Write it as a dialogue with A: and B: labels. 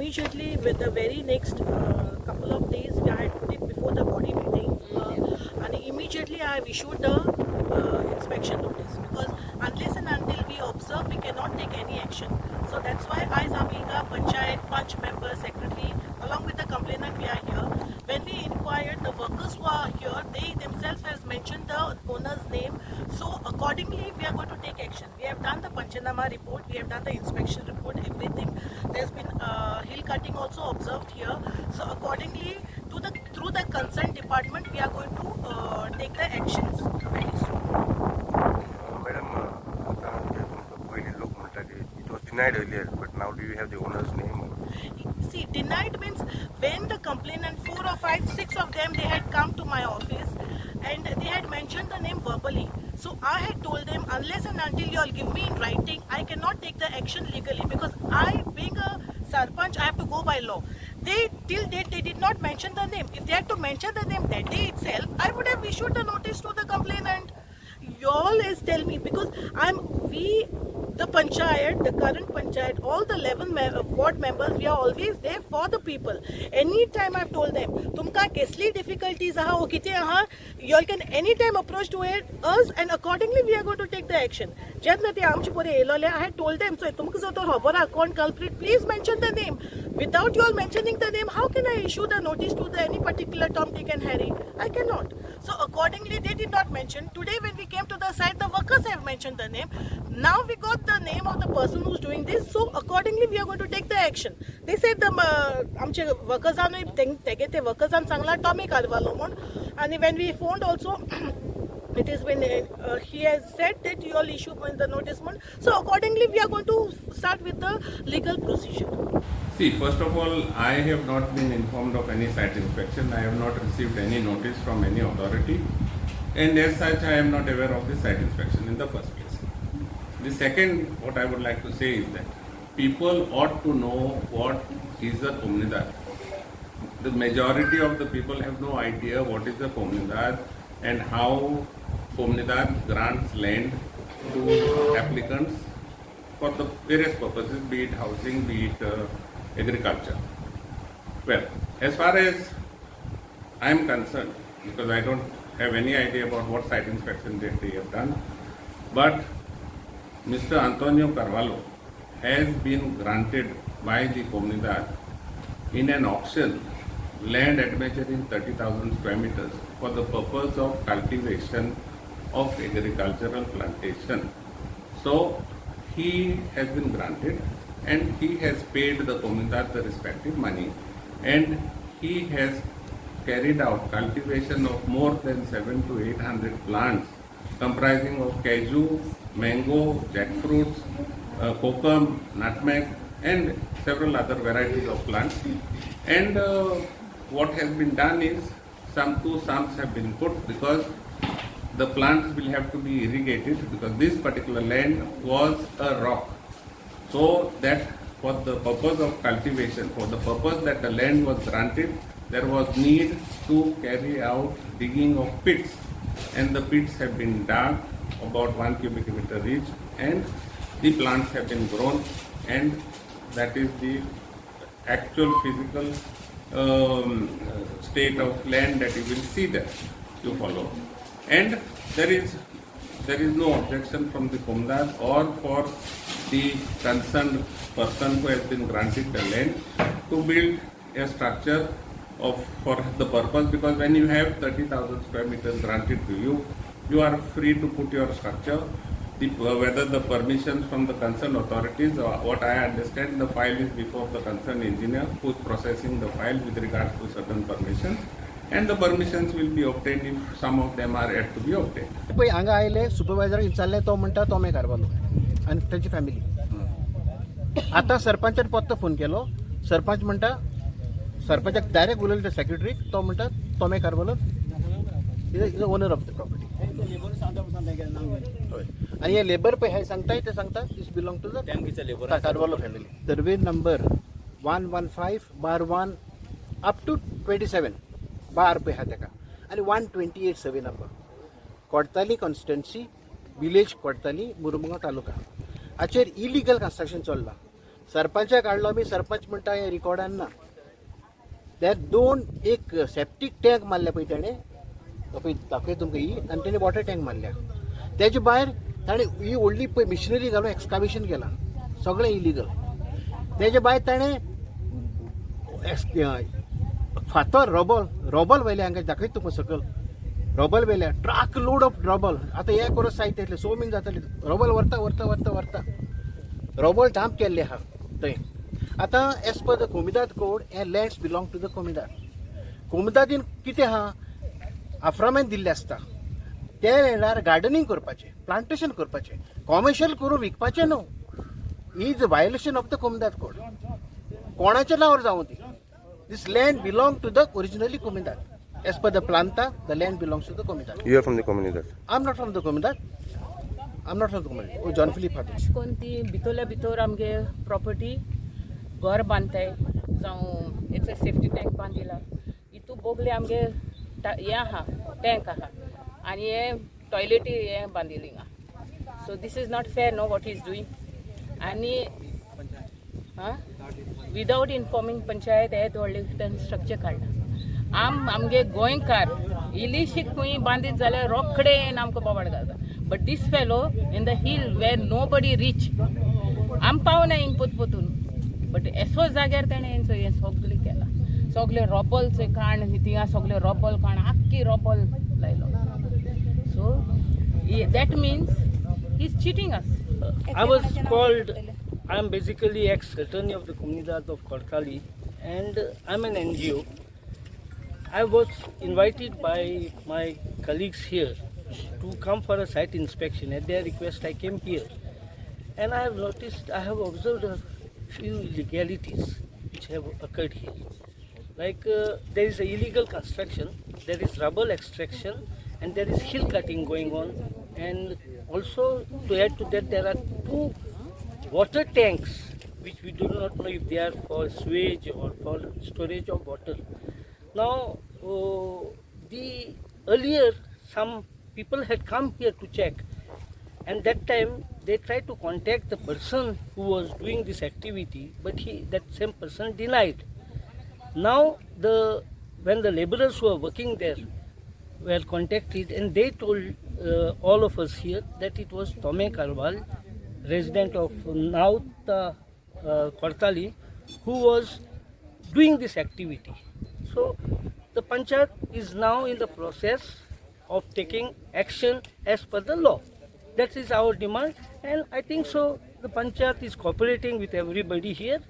A: immediately with the very next couple of days we had put it before the body building, and immediately I have issued the inspection notice, because unless and until we observe we cannot take any action. So that's why I, Zamika, Panchayat, Punch member, secretary, along with the complainant, we are here. When we inquired, the workers who are here, they themselves has mentioned the owner's name. So accordingly, we are going to take action. We have done the Panchanama report, we have done the inspection report, everything. There's been hill cutting also observed here. So accordingly, through the consent department, we are going to take the actions very soon.
B: Madam, it was denied earlier, but now do you have the owner's name?
A: See, denied means when the complainant, 4 or 5, 6 of them, they had come to my office and they had mentioned the name verbally. So I had told them, unless and until you all give me in writing, I cannot take the action legally, because I, being a Sarpanch, I have to go by law. Till date, they did not mention the name. If they had to mention the name that day itself, I would have issued the notice to the complainant. You all is tell me, because the Panchayat, the current Panchayat, all the 11 ward members, we are always there for the people. Anytime I've told them, tumka kesli difficulties aha o kite aha, you all can anytime approach to us, and accordingly we are going to take the action. Jab nati amchi pore elole, I had told them, so tumka so to habara account culprit, please mention the name. Without you all mentioning the name, how can I issue the notice to any particular Tom, Dick and Harry? I cannot. So accordingly, they did not mention. Today when we came to the site, the workers have mentioned the name. Now we got the name of the person who's doing this, so accordingly we are going to take the action. They said the amche workers are tegete workers are sangla Tommy karvalo mon, and when we phoned also it has been he has said that you all issue the notice mon. So accordingly we are going to start with the legal procedure.
C: See, first of all, I have not been informed of any site inspection. I have not received any notice from any authority, and as such I am not aware of the site inspection in the first place. The second, what I would like to say is that people ought to know what is the Komunidad. The majority of the people have no idea what is the Komunidad and how Komunidad grants land to applicants for the various purposes, be it housing, be it agriculture. Well, as far as I am concerned, because I don't have any idea about what site inspection that they have done, but Mr. Antonio Carvalho has been granted by the Comunidad in an auction land at measuring 30,000 square meters for the purpose of cultivation of agricultural plantation. So he has been granted and he has paid the Comunidad the respective money, and he has carried out cultivation of more than 700 to 800 plants comprising of cashew, mango, jackfruits, kokum, nutmeg, and several other varieties of plants. And what has been done is two sumps have been put, because the plants will have to be irrigated, because this particular land was a rock. So that for the purpose of cultivation, for the purpose that the land was granted, there was need to carry out digging of pits, and the pits have been dug about 1 cubic meter each, and the plants have been grown, and that is the actual physical state of land that you will see there. You follow, and there is no objection from the Comunidad or for the concerned person who has been granted the land to build a structure for the purpose, because when you have 30,000 square meters granted to you, you are free to put your structure. Whether the permissions from the concerned authorities, or what I understand, the file is before the concerned engineer who is processing the file with regards to certain permissions, and the permissions will be obtained if some of them are yet to be obtained.
D: हांगा आयले supervisor विचारले, तो म्हणटा तो कारवालो आनी ताची family. आता सरपंचान परतो फोन केलो, सरपंच म्हणटा सरपंचाक डायरेक्ट उलयले सेक्रेटरीक, तो म्हणटा Tome Carvalho is owner of the property. आणि हे लेबर पळय हे सांगताय ते सांगता this belong to the Carvalho family. Survey number 115/1 up to 27 बार पळय हा तेका, आनी 128 survey number, Cortalim constituency, village Cortalim, Mormugao taluka. हाचेर इलिगल कन्स्ट्रक्शन चल्लां. सरपंचाक काढलो मी, सरपंच म्हणटा हे रिकॉर्डान ना. त्या दोन एक सेप्टीक टँक मारल्या पळय ताणें, तो पळय दाखय तुमकां ही, आनी ताणें वॉटर टँक मारल्या. तेजे भायर ताणें ही व्हडली पळय मिशनरी घालून एक्सकावेशन केलां, सगळें इलिगल. तेजे भायर ताणें फातर रॉबल वयले, हांगा दाखयत तुका सकयल रॉबल वयल्या, ट्रक लोड ऑफ रॉबल. आतां हे करून साहित्य येतलें, 100 मिन जातलें. रॉबल व्हरता रॉबल डांप केल्ले आहा थंय. आतां as per the Comunidade code हे lands belong to the Comunidade. कोमिदादीन कितें आहा, आफ्रामेंत दिल्लें आसता. ते लँडार गार्डनिंग करपाचें, प्लांटेशन करपाचें, कॉमर्शियल करून विकपाचें न्हू. Is a violation of the Comunidade code. कोणाच्या नांवार जावं ती. This land belong to the originally Comunidade. As per the planta, the land belongs to the Comunidad.
B: You are from the Comunidad.
D: I'm not from the Comunidad. Oh, John Philip Hathis.
E: कोणती भितरल्या भितर आमगे property घर बांदताय जावं एक safety tank बांदिला. इतू Bogle आमगे हे आहा tank आहा आनी हे टॉयलेटी हे बांदिली हिंगा. So this is not fair know what is doing. आनी विदाउट इन्फॉर्मिंग पंचायत हे व्हडले स्ट्रक्चर काडला. आमगे गोंयकार इलिशीक खंय बांदीत जाल्यार रोखडे येवन आमकां बोवाड घालता. But this fellow in the hill where nobody reach, आम पावना हिंग पोतून. बट एसो जाग्यार ताणें हें सगलें केलां. सगलें रॉबलचें काण थिंगा सगलें रॉबल काण आख्खी रॉबल लायलो. So that mince he is cheating us.
F: I was called, I am basically ex-attorney of the Comunidad of Cortalim, and I'm an NGO. I was invited by my colleagues here to come for a site inspection. At their request, I came here, and I have observed a few illegalities which have occurred here. Like there is a illegal construction, there is rubble extraction, and there is hill cutting going on. And also to add to that, there are 2 water tanks which we do not know if they are for sewage or for storage of water. Now, earlier some people had come here to check, and that time they tried to contact the person who was doing this activity, but that same person denied. Now, when the laborers who are working there were contacted, and they told all of us here that it was Tome Karwal, resident of Nauta Cortalim, who was doing this activity. So the Panchayat is now in the process of taking action as per the law. That is our demand, and I think so the Panchayat is cooperating with everybody here.